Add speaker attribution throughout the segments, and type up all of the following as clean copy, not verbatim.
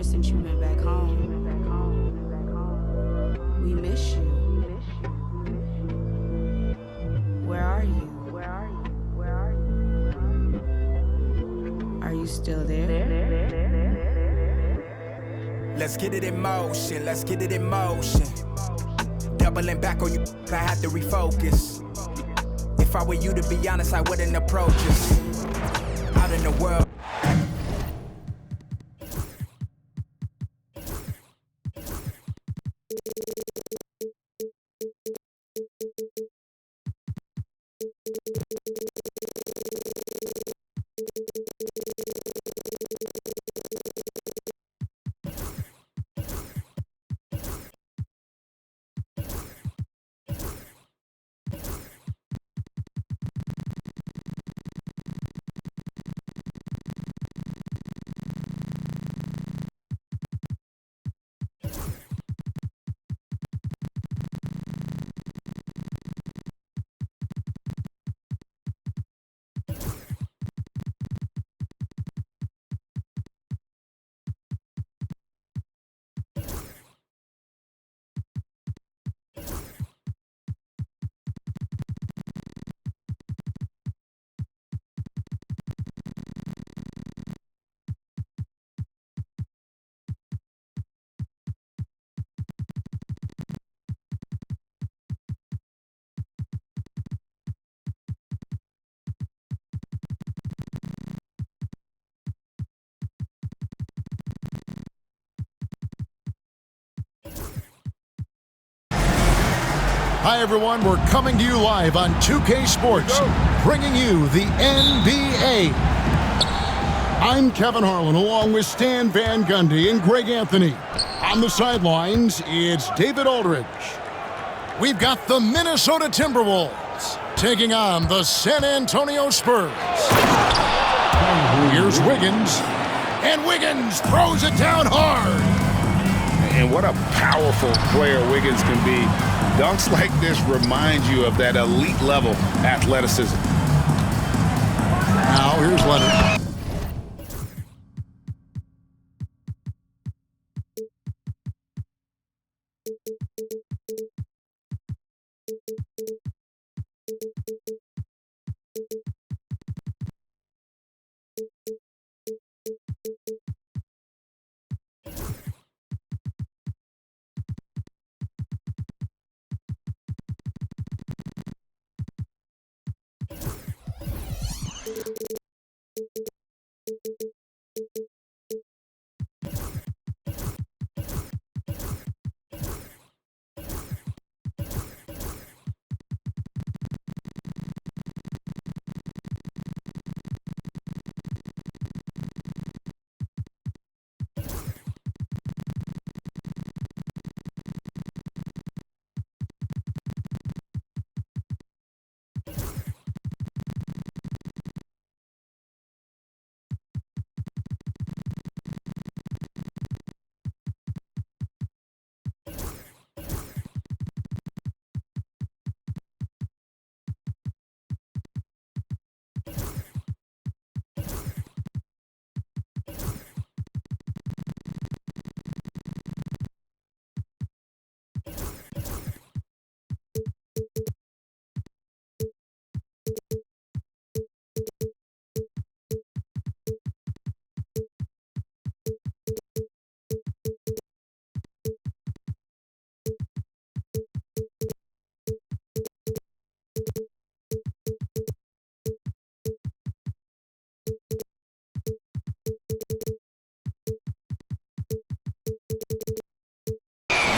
Speaker 1: years since you've been back home. We miss you. Where are you? Are you still there?
Speaker 2: Let's get it in motion, let's get it in motion. Doubling back on you, I had to refocus. If I were you, to be honest, I wouldn't approach us. Out in the world.
Speaker 3: Hi, everyone. We're coming to you live on 2K Sports, bringing you the NBA. I'm Kevin Harlan, along with Stan Van Gundy and Greg Anthony. On the sidelines, it's David Aldridge. We've got the Minnesota Timberwolves taking on the San Antonio Spurs. Here's Wiggins, and Wiggins throws it down hard.
Speaker 4: And what a powerful player Wiggins can be. Dunks like this remind you of that elite level athleticism.
Speaker 3: Now here's Leonard.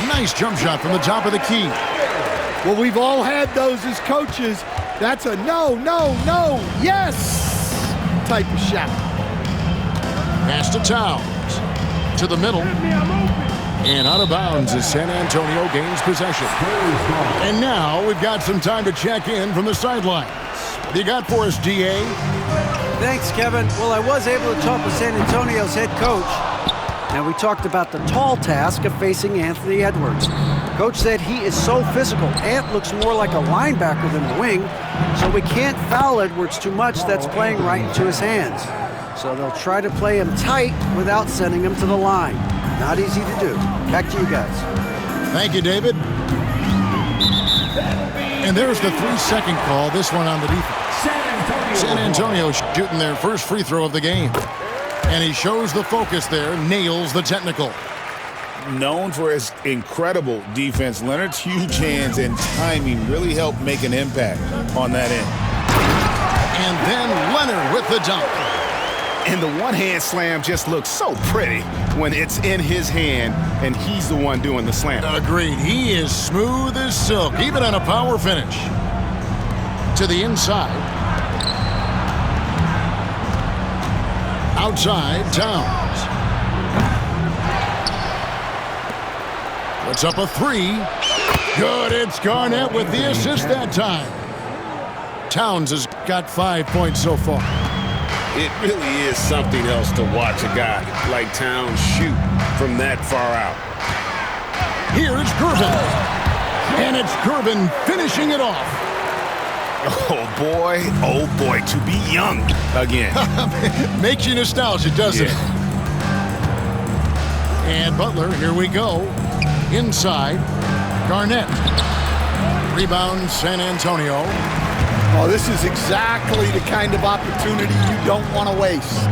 Speaker 3: Nice jump shot from the top of the key.
Speaker 5: Well, we've all had those as coaches. That's a no, yes type of shot.
Speaker 3: Pass to Towns. To the middle. And out of bounds as San Antonio gains possession. And now we've got some time to check in from the sidelines. What do you got for us, DA?
Speaker 6: Thanks, Kevin. Well, I was able to talk with San Antonio's head coach. And we talked about the tall task of facing Anthony Edwards. Coach said he is so physical. Ant looks more like a linebacker than a wing, so we can't foul Edwards too much. That's playing right into his hands. So they'll try to play him tight without sending him to the line. Not easy to do. Back to you guys.
Speaker 3: Thank you, David. And there's the 3-second call, this one on the defense. San Antonio shooting their first free throw of the game. And he shows the focus there, nails the technical.
Speaker 4: Known for his incredible defense, Leonard's huge hands and timing really helped make an impact on that end.
Speaker 3: And then Leonard with the dunk.
Speaker 4: And the one-hand slam just looks so pretty when it's in his hand and he's the one doing the slam.
Speaker 3: Agreed. He is smooth as silk, even on a power finish. To the inside. Outside, Towns. Puts up a 3. Good, it's Garnett with the assist that time. Towns has got 5 points so far.
Speaker 4: It really is something else to watch a guy like Towns shoot from that far out.
Speaker 3: Here's Gervin. And it's Gervin finishing it off.
Speaker 4: Oh boy, to be young again.
Speaker 3: Makes you nostalgic, doesn't it? And Butler, here we go. Inside, Garnett. Rebound, San Antonio.
Speaker 5: Oh, this is exactly the kind of opportunity you don't want to waste.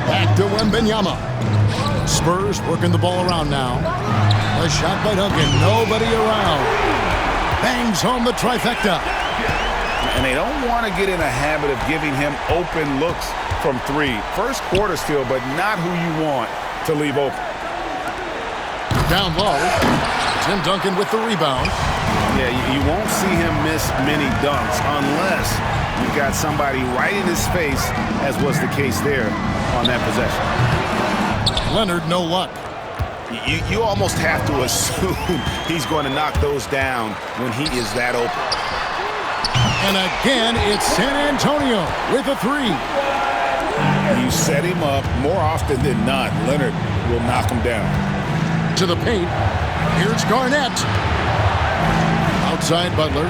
Speaker 3: Back to Wembanyama. Spurs working the ball around now. A shot by Duncan, nobody around. Bangs home the trifecta.
Speaker 4: And they don't want to get in a habit of giving him open looks from 3. First quarter still, but not who you want to leave open.
Speaker 3: Down low, Tim Duncan with the rebound.
Speaker 4: Yeah, you won't see him miss many dunks unless you've got somebody right in his face, as was the case there on that possession.
Speaker 3: Leonard, no luck.
Speaker 4: You almost have to assume he's going to knock those down when he is that open.
Speaker 3: And again, it's San Antonio with a 3.
Speaker 4: You set him up more often than not, Leonard will knock him down.
Speaker 3: To the paint, here's Garnett. Outside Butler.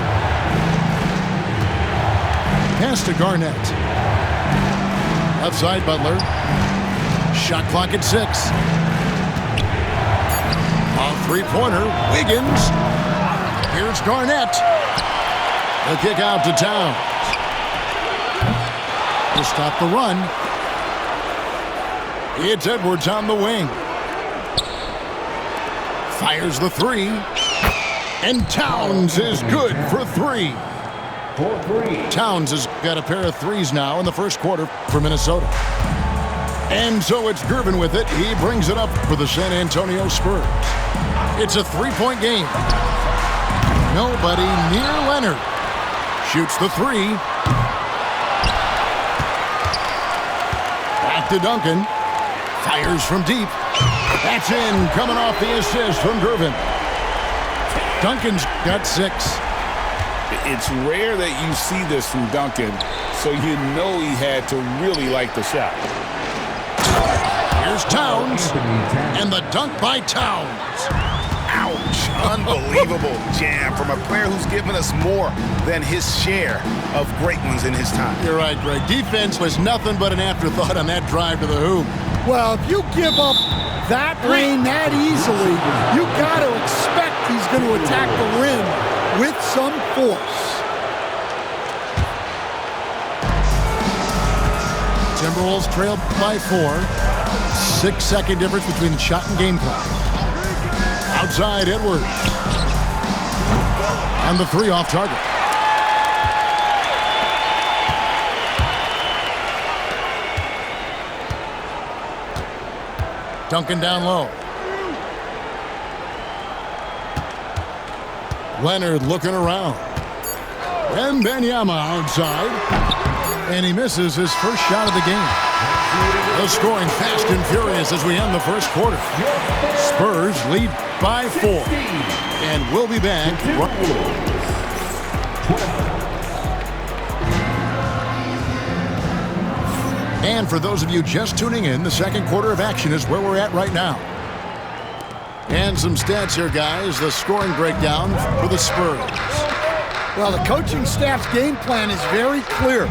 Speaker 3: Pass to Garnett. Outside Butler. Shot clock at 6. A three-pointer, Wiggins. Here's Garnett. The kick out to Towns. To stop the run. It's Edwards on the wing. Fires the 3. And Towns is good for 3. Towns has got a pair of 3s now in the first quarter for Minnesota. And so it's Gervin with it. He brings it up for the San Antonio Spurs. It's a 3-point game. Nobody near Leonard. Shoots the 3. Back to Duncan. Fires from deep. That's in, coming off the assist from Gervin. Duncan's got 6.
Speaker 4: It's rare that you see this from Duncan, so you know he had to really like the shot.
Speaker 3: Here's Towns, and the dunk by Towns.
Speaker 4: Ouch. Unbelievable jam from a player who's given us more than his share of great ones in his time.
Speaker 3: You're right, Greg. Defense was nothing but an afterthought on that drive to the hoop.
Speaker 5: Well, if you give up that lane that easily, you got to expect he's going to attack the rim with some force.
Speaker 3: Timberwolves trailed by 4. 6-second difference between shot and game clock. Outside Edwards. And the 3 off target. Duncan down low. Leonard looking around. Wembanyama outside. And he misses his first shot of the game. The scoring fast and furious as we end the first quarter. Spurs lead by 4. And we'll be back. And for those of you just tuning in, the second quarter of action is where we're at right now. And some stats here, guys. The scoring breakdown for the Spurs.
Speaker 5: Well, the coaching staff's game plan is very clear.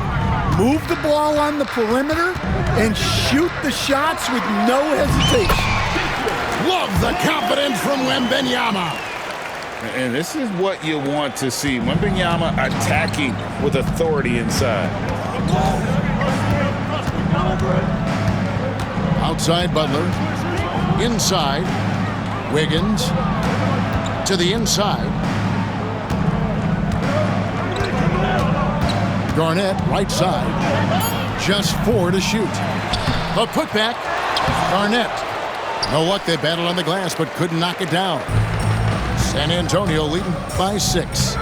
Speaker 5: Move the ball on the perimeter and shoot the shots with no hesitation.
Speaker 3: Love the confidence from Wembanyama.
Speaker 4: And this is what you want to see. Wembanyama attacking with authority inside.
Speaker 3: Outside Butler. Inside. Wiggins. To the inside. Garnett, right side. Just 4 to shoot. The putback. Garnett. No luck, they battled on the glass, but couldn't knock it down. San Antonio leading by 6.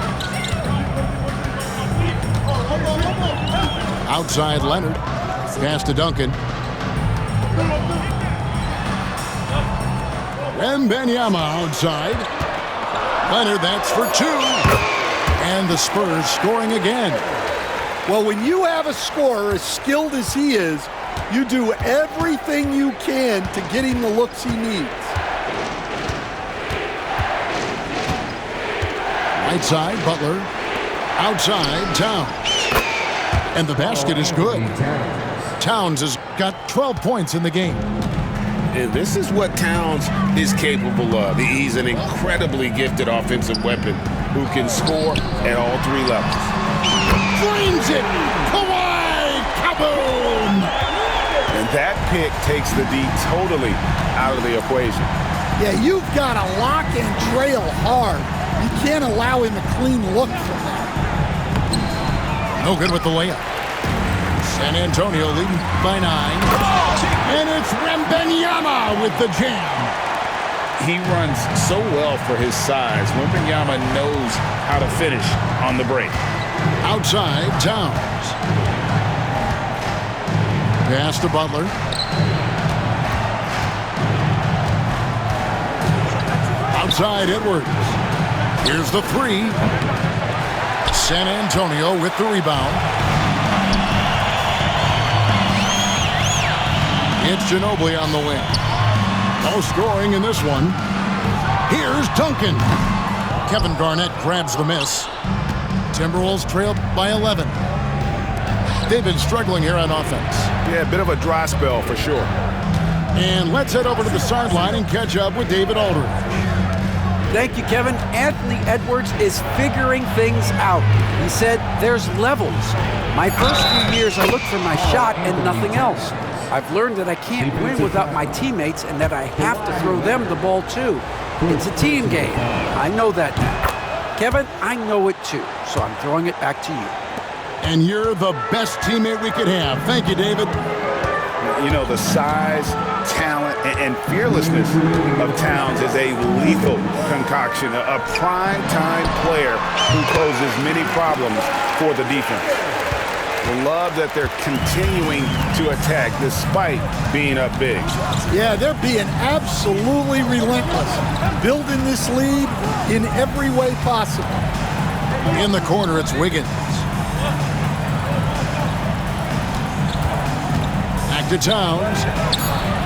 Speaker 3: Outside Leonard. Pass to Duncan. Wembanyama outside. Leonard, that's for 2. And the Spurs scoring again.
Speaker 5: Well, when you have a scorer as skilled as he is, you do everything you can to get him the looks he needs.
Speaker 3: Right side, Butler. Outside, Towns. And the basket is good. Towns has got 12 points in the game.
Speaker 4: And this is what Towns is capable of. He's an incredibly gifted offensive weapon who can score at all 3 levels.
Speaker 3: Drains it! Kawhi! Kaboom!
Speaker 4: And that pick takes the D totally out of the equation.
Speaker 5: Yeah, you've got to lock and trail hard. You can't allow him a clean look from that.
Speaker 3: No good with the layup. San Antonio leading by 9. And it's Wembanyama with the jam.
Speaker 4: He runs so well for his size. Wembanyama knows how to finish on the break.
Speaker 3: Outside, Towns. Pass to Butler. Outside, Edwards. Here's the 3. San Antonio with the rebound. It's Ginobili on the wing. No scoring in this one. Here's Duncan. Kevin Garnett grabs the miss. Timberwolves trail by 11. They've been struggling here on offense.
Speaker 4: Yeah, a bit of a dry spell for sure.
Speaker 3: And let's head over to the sideline and catch up with David Aldridge.
Speaker 6: Thank you, Kevin. Anthony Edwards is figuring things out. He said, there's levels. My first few years, I looked for my shot and nothing else. I've learned that I can't win without my teammates and that I have to throw them the ball too. It's a team game. I know that now. Kevin, I know it too, so I'm throwing it back to you.
Speaker 3: And you're the best teammate we could have. Thank you, David.
Speaker 4: You know, the size, talent, and fearlessness of Towns is a lethal concoction, a prime-time player who poses many problems for the defense. Love that they're continuing to attack despite being up big.
Speaker 5: Yeah, they're being absolutely relentless, building this lead in every way possible.
Speaker 3: In the corner, it's Wiggins. Back to Towns.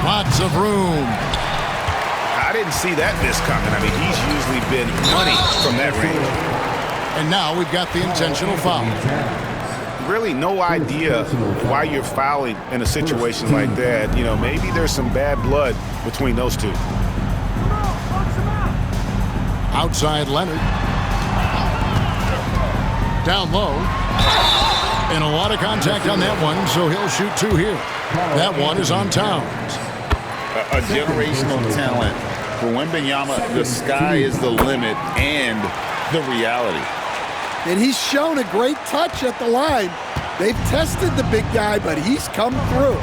Speaker 3: Lots of room.
Speaker 4: I didn't see that miss coming. I mean, he's usually been money from that range.
Speaker 3: And now we've got the intentional foul.
Speaker 4: Really no idea why you're fouling in a situation like that. You know, maybe there's some bad blood between those two.
Speaker 3: Outside Leonard. Down low. And a lot of contact on that one, so he'll shoot 2 here. That one is on Towns.
Speaker 4: A generational talent. For Wembanyama, the sky is the limit and the reality.
Speaker 5: And he's shown a great touch at the line. They've tested the big guy, but he's come through.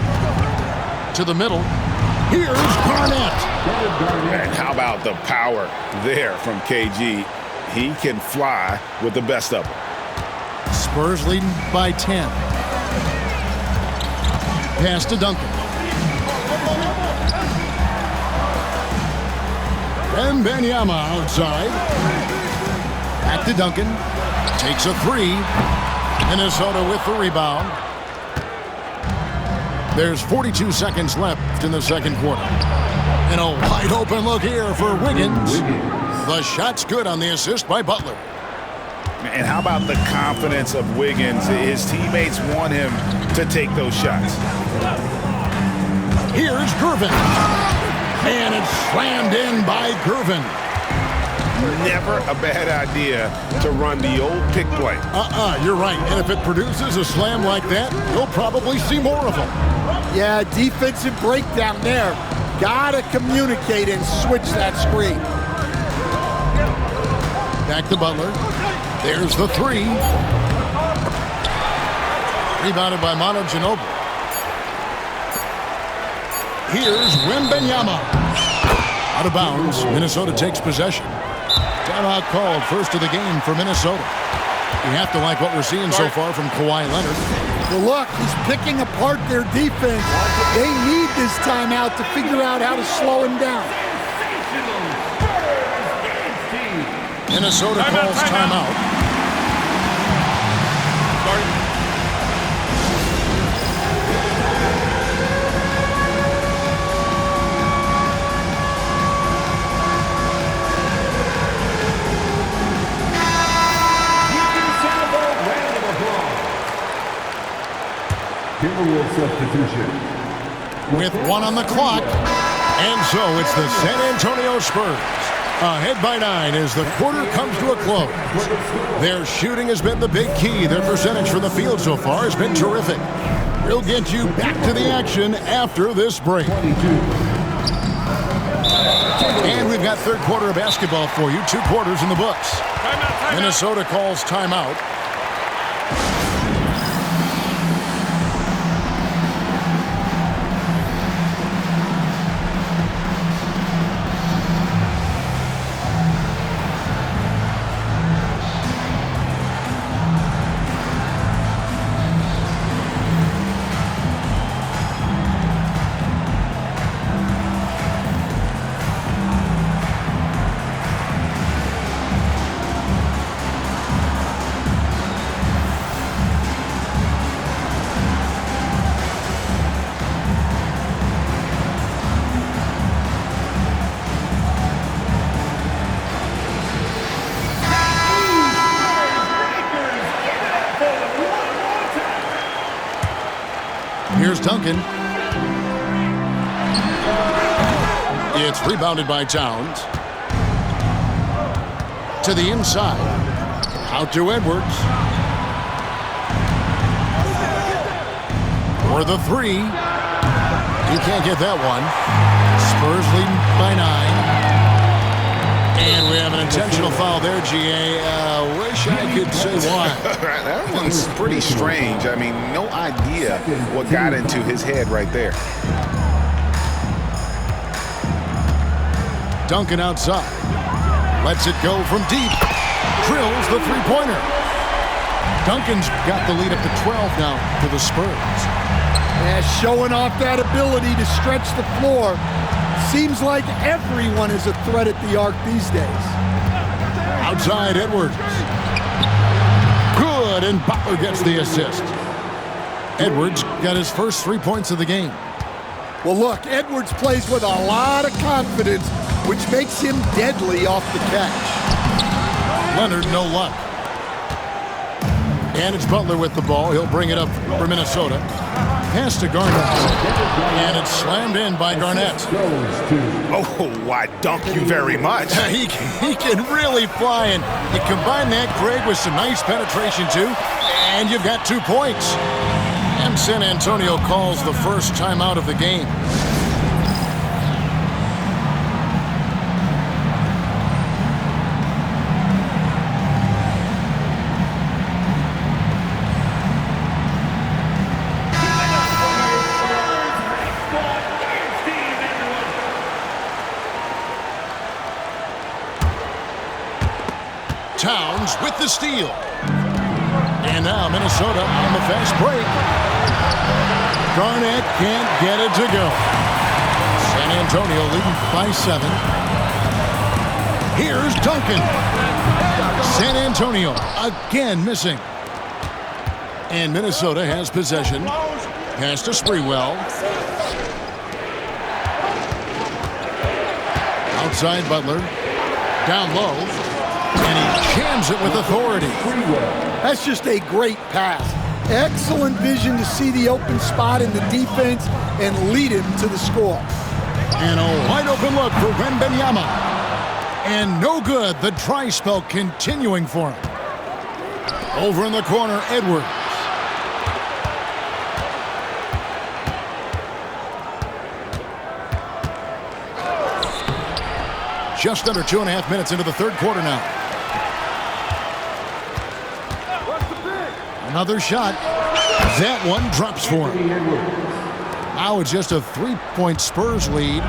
Speaker 3: To the middle. Here's Garnett.
Speaker 4: And how about the power there from KG? He can fly with the best of them.
Speaker 3: Spurs leading by 10. Pass to Duncan. Wembanyama outside. Back to Duncan. Takes a 3. Minnesota with the rebound. There's 42 seconds left in the second quarter. And a wide open look here for Wiggins. The shot's good on the assist by Butler.
Speaker 4: And how about the confidence of Wiggins? His teammates want him to take those shots.
Speaker 3: Here's Gervin. And it's slammed in by Gervin.
Speaker 4: Never a bad idea to run the old pick play.
Speaker 3: You're right. And if it produces a slam like that, you'll probably see more of them.
Speaker 5: Yeah, defensive breakdown there. Gotta communicate and switch that screen.
Speaker 3: Back to Butler. There's the three. Rebounded by Manu Ginobili. Here's Wembanyama. Out of bounds. Minnesota takes possession. Timeout called, first of the game for Minnesota. You have to like what we're seeing so far from Kawhi Leonard.
Speaker 5: Well, look, he's picking apart their defense. They need this timeout to figure out how to slow him down.
Speaker 3: Minnesota calls timeout.
Speaker 7: Substitution.
Speaker 3: With 1 on the clock. And so it's the San Antonio Spurs. Ahead by 9 as the quarter comes to a close. Their shooting has been the big key. Their percentage from the field so far has been terrific. We'll get you back to the action after this break. And we've got third quarter of basketball for you. 2 quarters in the books. Minnesota calls timeout. Here's Duncan. It's rebounded by Towns. To the inside. Out to Edwards. For the three. He can't get that one. Spurs leading by 9. And we have an intentional foul there, GA. Wish I could say why.
Speaker 4: That one's pretty strange. I mean, no idea what got into his head right there.
Speaker 3: Duncan outside. Lets it go from deep. Drills the three-pointer. Duncan's got the lead up to 12 now for the Spurs.
Speaker 5: Yeah, showing off that ability to stretch the floor. Seems like everyone is a threat at the arc these days.
Speaker 3: Outside Edwards. Good, and Butler gets the assist. Edwards got his first 3 points of the game.
Speaker 5: Well, look, Edwards plays with a lot of confidence, which makes him deadly off the catch.
Speaker 3: Leonard, no luck. And it's Butler with the ball. He'll bring it up for Minnesota. Pass to Garnett. And it's slammed in by Garnett.
Speaker 4: Oh, I dunk you very much.
Speaker 3: He can really fly, and you combine that, Greg, with some nice penetration, too, and you've got 2 points. And San Antonio calls the first timeout of the game. Towns with the steal. And now Minnesota on the fast break. Garnett can't get it to go. San Antonio leading by 7. Here's Duncan. San Antonio again missing. And Minnesota has possession. Pass to Sprewell. Outside Butler. Down low. And he jams it with authority.
Speaker 5: That's just a great pass. Excellent vision to see the open spot in the defense and lead him to the score.
Speaker 3: And a wide open look for Wembanyama. And no good. The dry spell continuing for him. Over in the corner, Edwards. Just under 2.5 minutes into the third quarter now. Another shot. That one drops for him. Now it's just a 3-point Spurs lead.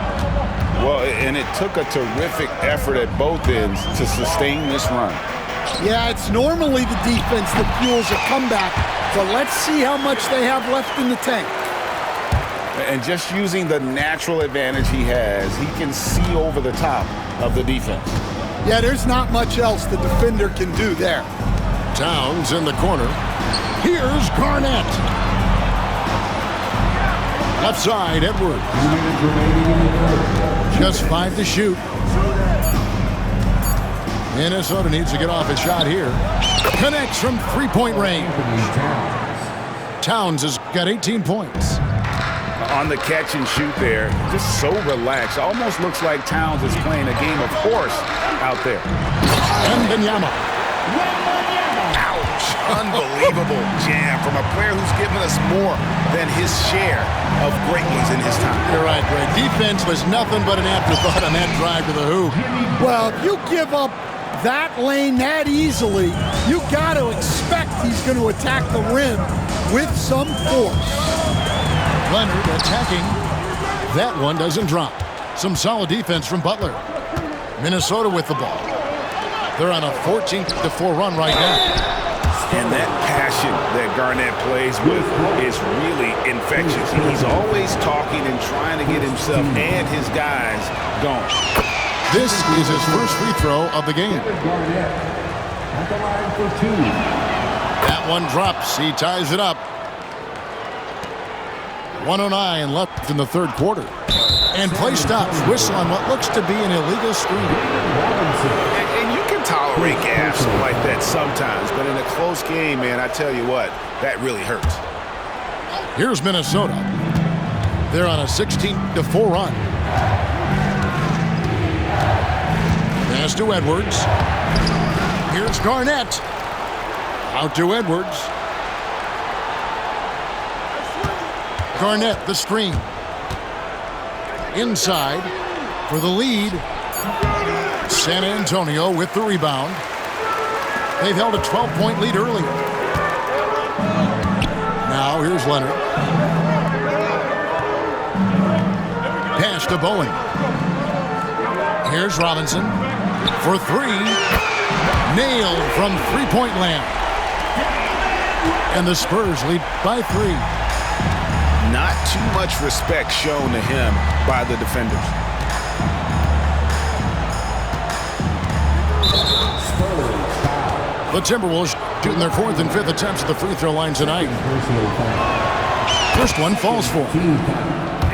Speaker 4: Well, and it took a terrific effort at both ends to sustain this run.
Speaker 5: Yeah, it's normally the defense that fuels a comeback, but let's see how much they have left in the tank.
Speaker 4: And just using the natural advantage he has, he can see over the top of the defense.
Speaker 5: Yeah, there's not much else the defender can do there.
Speaker 3: Towns in the corner. Here's Garnett. Left side, Edwards. Just 5 to shoot. Minnesota needs to get off a shot here. Connects from 3-point range. Towns has got 18 points.
Speaker 4: On the catch and shoot there, just so relaxed. Almost looks like Towns is playing a game of horse out there.
Speaker 3: Wembanyama.
Speaker 4: Ouch! Unbelievable jam from a player who's given us more than his share of great ones in his time.
Speaker 3: You're right, Greg. Defense was nothing but an afterthought on that drive to the hoop.
Speaker 5: Well, if you give up that lane that easily, you got to expect he's going to attack the rim with some force.
Speaker 3: Leonard attacking. That one doesn't drop. Some solid defense from Butler. Minnesota with the ball. They're on a 14-4 run right now.
Speaker 4: And that passion that Garnett plays with is really infectious. He's always talking and trying to get himself and his guys going.
Speaker 3: This is his first free throw of the game. That one drops. He ties it up. 1:09 left in the third quarter. And play stops. Whistle on what looks to be an illegal screen.
Speaker 4: And you can tolerate gaps like that sometimes, but in a close game, man, I tell you what, that really hurts.
Speaker 3: Here's Minnesota. They're on a 16-4 run. Pass to Edwards. Here's Garnett. Out to Edwards. Garnett, the screen. Inside for the lead. San Antonio with the rebound. They've held a 12-point lead earlier. Now here's Leonard. Pass to Bowen. Here's Robinson for 3. Nailed from 3-point land. And the Spurs lead by 3.
Speaker 4: Not too much respect shown to him by the defenders.
Speaker 3: The Timberwolves shooting their 4th and 5th attempts at the free throw line tonight. First one falls for him.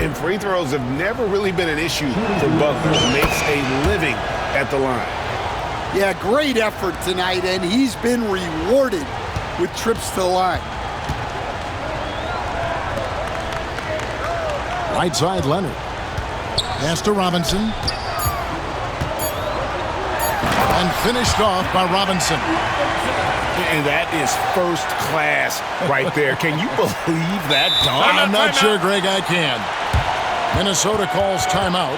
Speaker 4: And free throws have never really been an issue for Butler, who makes a living at the line.
Speaker 5: Yeah, great effort tonight, and he's been rewarded with trips to the line.
Speaker 3: Right side, Leonard. Pass to Robinson. And finished off by Robinson.
Speaker 4: And that is first class right there. Can you believe that dunk?
Speaker 3: I'm not sure, Greg, I can. Minnesota calls timeout.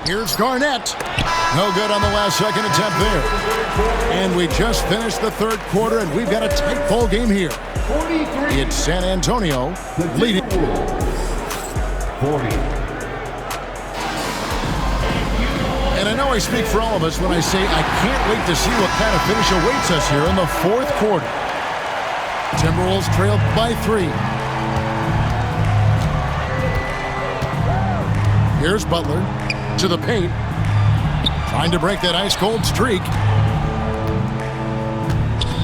Speaker 3: Here's Garnett. No good on the last second attempt there. And we just finished the third quarter, and we've got a tight ball game here. It's San Antonio leading.
Speaker 7: 40.
Speaker 3: And I know I speak for all of us when I say I can't wait to see what kind of finish awaits us here in the fourth quarter. Timberwolves trailed by 3. Here's Butler to the paint. Trying to break that ice-cold streak.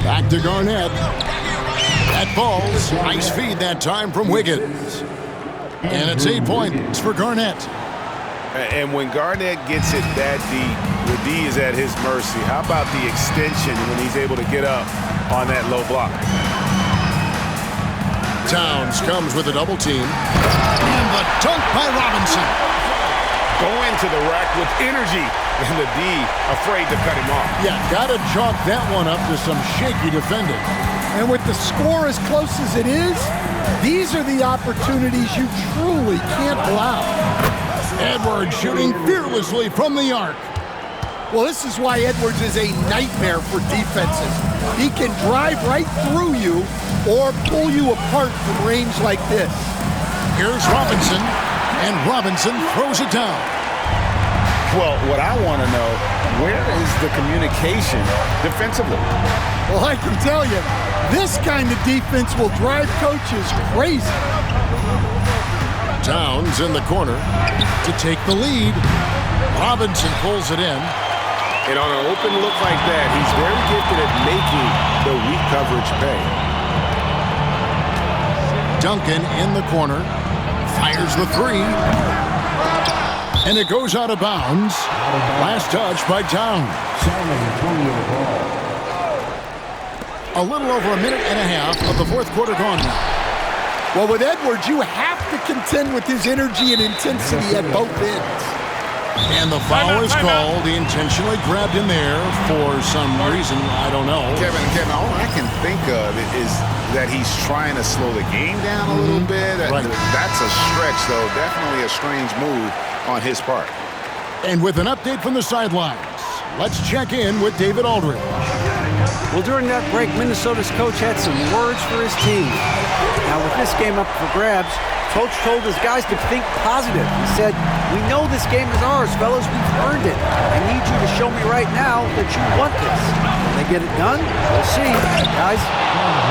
Speaker 3: Back to Garnett. That falls. Nice feed that time from Wiggins. And it's 8 points for Garnett.
Speaker 4: And when Garnett gets it that deep, the D is at his mercy. How about the extension when he's able to get up on that low block?
Speaker 3: Towns comes with a double team. And the dunk by Robinson.
Speaker 4: Going to the rack with energy, and the D afraid to cut him off.
Speaker 3: Yeah, gotta chalk that one up to some shaky defending.
Speaker 5: And with the score as close as it is, these are the opportunities you truly can't allow.
Speaker 3: Edwards shooting fearlessly from the arc.
Speaker 5: Well, this is why Edwards is a nightmare for defenses. He can drive right through you or pull you apart from range like this.
Speaker 3: Here's Robinson, and Robinson throws it down.
Speaker 4: Well, what I want to know, where is the communication defensively?
Speaker 5: Well, I can tell you, this kind of defense will drive coaches crazy.
Speaker 3: Towns in the corner to take the lead. Robinson pulls it in.
Speaker 4: And on an open look like that, he's very gifted at making the weak coverage pay.
Speaker 3: Duncan in the corner. Fires the three. And it goes out of bounds. Last touch by Towns. A little over a minute and a half of the fourth quarter gone now.
Speaker 5: Well, with Edwards, you have to contend with his energy and intensity at both ends.
Speaker 3: And the foul is called. He intentionally grabbed him there for some reason. I don't know.
Speaker 4: Kevin, all I can think of is that he's trying to slow the game down a little bit.
Speaker 3: Right.
Speaker 4: That's a stretch, though. Definitely a strange move on his part.
Speaker 3: And with an update from the sidelines, let's check in with David Aldridge.
Speaker 6: Well, during that break, Minnesota's coach had some words for his team. Now, with this game up for grabs, Coach told his guys to think positive. He said, "We know this game is ours, fellas. We've earned it. I need you to show me right now that you want this." Will they get it done? We'll see, guys.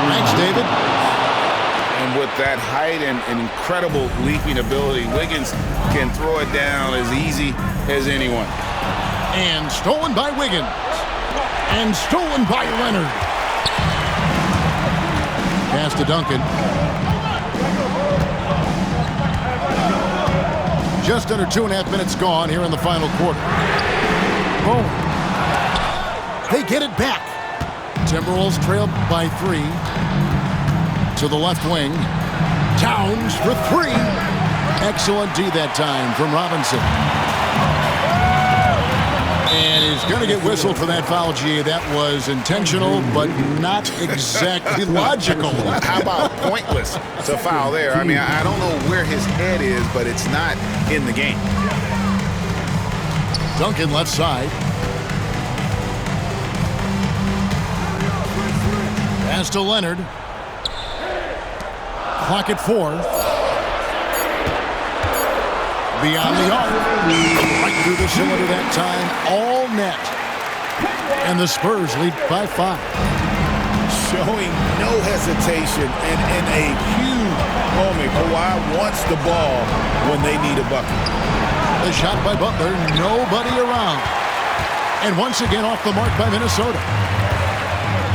Speaker 3: Thanks, David.
Speaker 4: And with that height and incredible leaping ability, Wiggins can throw it down as easy as anyone.
Speaker 3: And stolen by Wiggins. And stolen by Leonard. Pass to Duncan. Just under 2.5 minutes gone here in the final quarter. Boom. They get it back. Timberwolves trail by 3. To the left wing. Towns for 3. Excellent D that time from Robinson. And he's going to get whistled for that foul, G. That was intentional, but not exactly logical.
Speaker 4: How about pointless to foul there? I mean, I don't know where his head is, but it's not in the game.
Speaker 3: Duncan left side. Pass to Leonard. Clock at 4. Beyond the arc. Right through the cylinder that time. All net. And the Spurs lead by 5.
Speaker 4: Showing no hesitation and in a huge moment. Kawhi wants the ball when they need a bucket.
Speaker 3: The shot by Butler. Nobody around. And once again off the mark by Minnesota.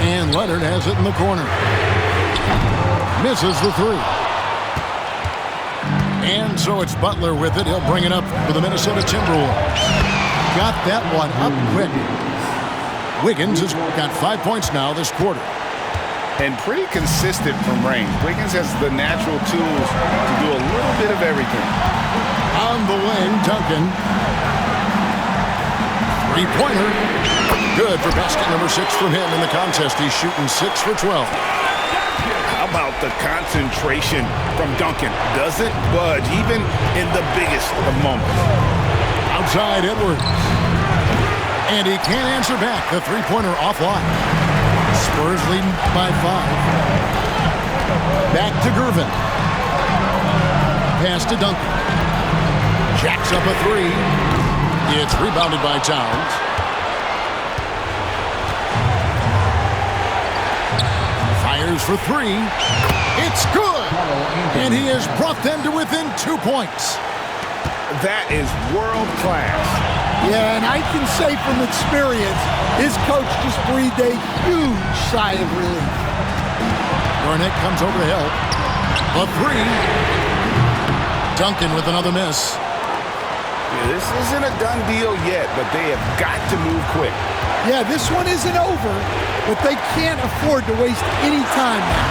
Speaker 3: And Leonard has it in the corner. Misses the 3. And so it's Butler with it. He'll bring it up for the Minnesota Timberwolves. Got that one up quick. Wiggins has got 5 points now this quarter.
Speaker 4: And pretty consistent from range. Wiggins has the natural tools to do a little bit of everything.
Speaker 3: On the wing, Duncan. 3-pointer. Good for basket number 6 from him in the contest. He's shooting 6 for 12.
Speaker 4: How about the concentration from Duncan? Doesn't budge, even in the biggest of moments.
Speaker 3: Outside Edwards. And he can't answer back. The 3-pointer offline. Spurs leading by 5. Back to Gervin. Pass to Duncan. Jacks up a 3. It's rebounded by Towns. Fires for 3. It's good. And he has brought them to within 2 points.
Speaker 4: That is world class.
Speaker 5: Yeah, and I can say from experience, his coach just breathed a huge sigh of relief.
Speaker 3: Garnett comes over to help. A 3. Duncan with another miss.
Speaker 4: This isn't a done deal yet, but they have got to move quick.
Speaker 5: Yeah, this one isn't over, but they can't afford to waste any time now.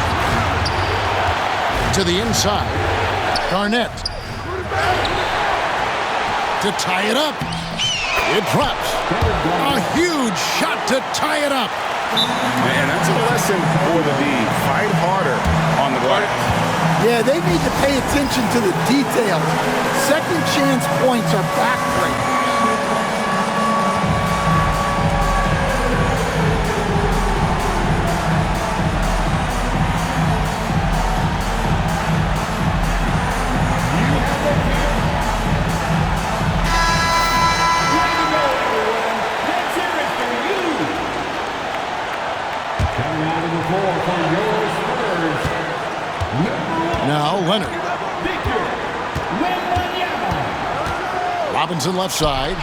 Speaker 3: To the inside. Garnett. To tie it up. It drops. A huge shot to tie it up.
Speaker 4: And that's a lesson for the D. Fight harder on the glass.
Speaker 5: Yeah, they need to pay attention to the details. Second chance points are backbreaking.
Speaker 3: Now Leonard. Robinson left side.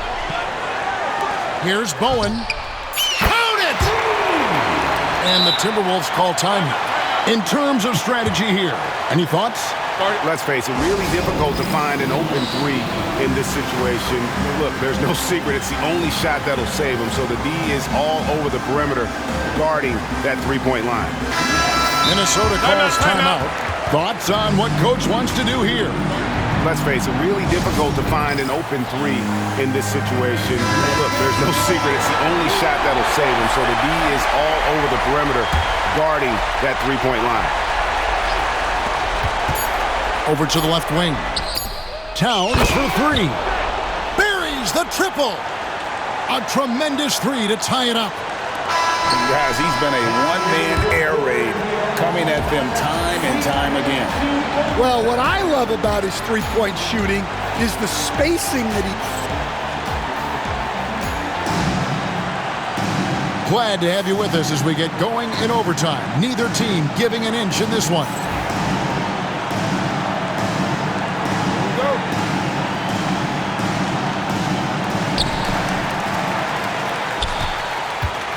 Speaker 3: Here's Bowen. Count it! And the Timberwolves call timeout. In terms of strategy here, any thoughts?
Speaker 4: Let's face it, really difficult to find an open three in this situation. Look, there's no secret. It's the only shot that'll save them. So the D is all over the perimeter guarding that three-point line.
Speaker 3: Minnesota calls timeout. Thoughts on what coach wants to do here?
Speaker 4: Let's face it, really difficult to find an open three in this situation. Look, there's no secret. It's the only shot that'll save them. So the D is all over the perimeter guarding that three-point line.
Speaker 3: Over to the left wing. Towns for three. Buries the triple. A tremendous three to tie it up.
Speaker 4: Guys, he's been a one-man air raid coming at them time and time again.
Speaker 5: Well, what I love about his three-point shooting is the spacing that he...
Speaker 3: Glad to have you with us as we get going in overtime. Neither team giving an inch in this one.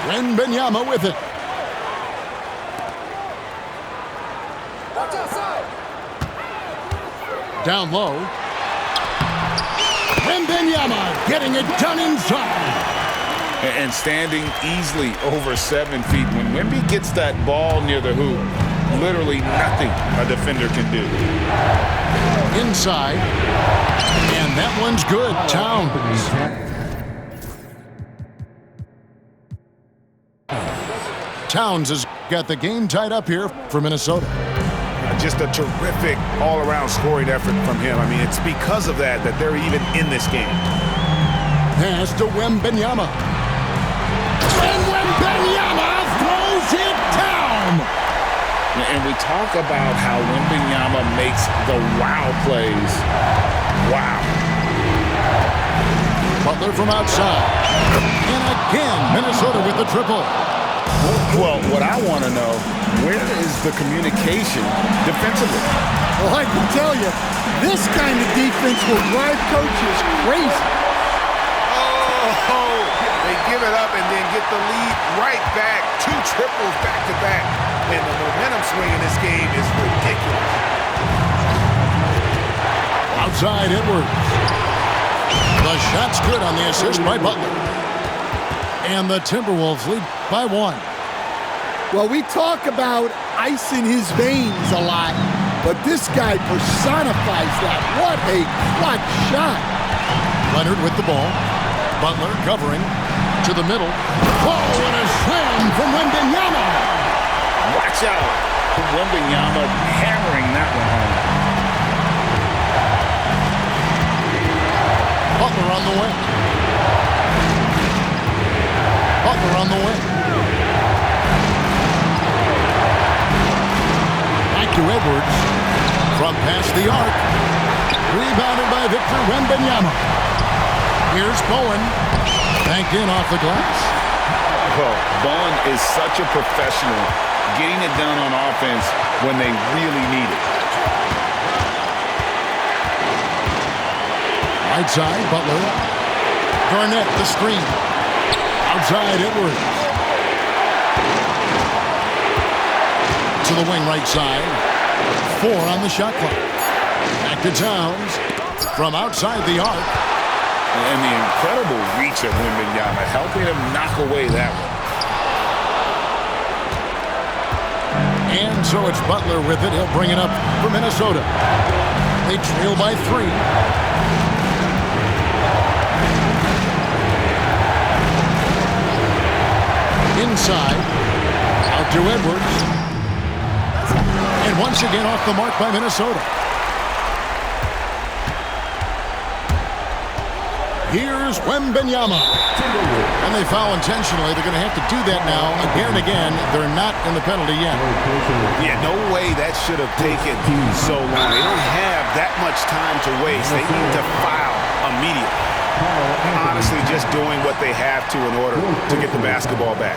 Speaker 3: Wembanyama with it. Down low. Wembanyama getting it done inside.
Speaker 4: And standing easily over 7 feet. When Wemby gets that ball near the hoop, literally nothing a defender can do.
Speaker 3: Inside. And that one's good. Towns. Towns has got the game tied up here for Minnesota.
Speaker 4: Just a terrific all-around scoring effort from him. I mean, it's because of that they're even in this game.
Speaker 3: Pass to Wembanyama. And Wembanyama throws it down.
Speaker 4: And we talk about how Wembanyama makes the wow plays. Wow.
Speaker 3: Butler from outside. And again, Minnesota with the triple.
Speaker 4: Well, what I want to know, where is the communication defensively?
Speaker 5: Well, I can tell you, this kind of defense will drive coaches crazy.
Speaker 4: Oh, they give it up and then get the lead right back. 2 triples back-to-back. And the momentum swing in this game is ridiculous.
Speaker 3: Outside Edwards. The shot's good on the assist by Butler. And the Timberwolves lead by 1.
Speaker 5: Well, we talk about ice in his veins a lot, but this guy personifies that. What a clutch shot.
Speaker 3: Leonard with the ball. Butler covering to the middle. Oh, and a slam from Wembanyama.
Speaker 4: Watch out. Wembanyama hammering that one home.
Speaker 3: Butler on the way. Butler on the way. Back to Edwards. From past the arc. Rebounded by Victor Wembanyama. Here's Bowen. Banked in off the glass.
Speaker 4: Well, Bowen is such a professional, getting it done on offense when they really need it.
Speaker 3: Right side, Butler. Garnett, the screen. Outside, Edwards. To the wing right side. 4 on the shot clock. Back to Towns. From outside the arc.
Speaker 4: And the incredible reach of Wembanyama, helping him knock away that one.
Speaker 3: And so it's Butler with it. He'll bring it up for Minnesota. They trail by 3. Inside. Out to Edwards. And once again off the mark by Minnesota. Here's Wembanyama. And they foul intentionally. They're going to have to do that now again and again. They're not in the penalty yet.
Speaker 4: Yeah, no way that should have taken so long. They don't have that much time to waste. They need to foul immediately. Honestly, just doing what they have to in order to get the basketball back.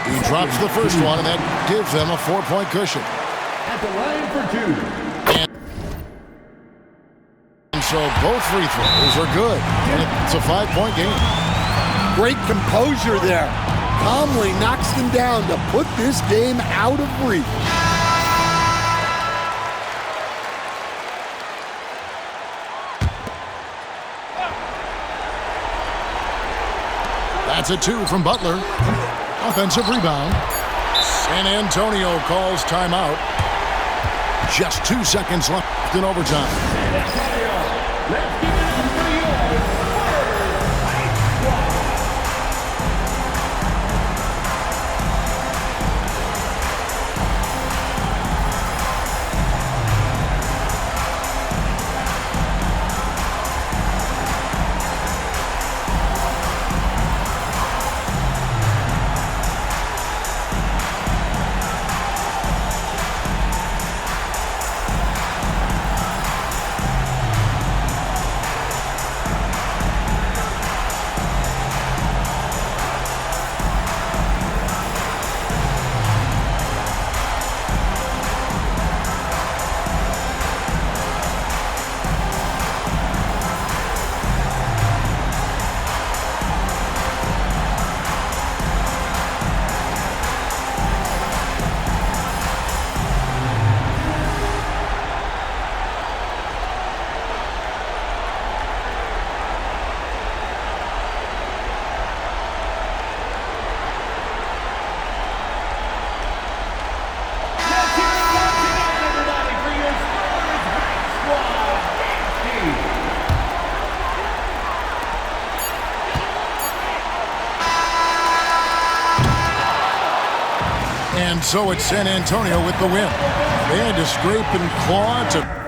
Speaker 3: He drops the first one, and that gives them a 4-point cushion.
Speaker 7: At the line for 2.
Speaker 3: And so both free throws are good. And it's a 5-point game.
Speaker 5: Great composure there. Calmly knocks them down to put this game out of reach.
Speaker 3: That's a 2 from Butler. Offensive rebound. San Antonio calls timeout. Just 2 seconds left in overtime. And so it's San Antonio with the win. They had to scrape and claw to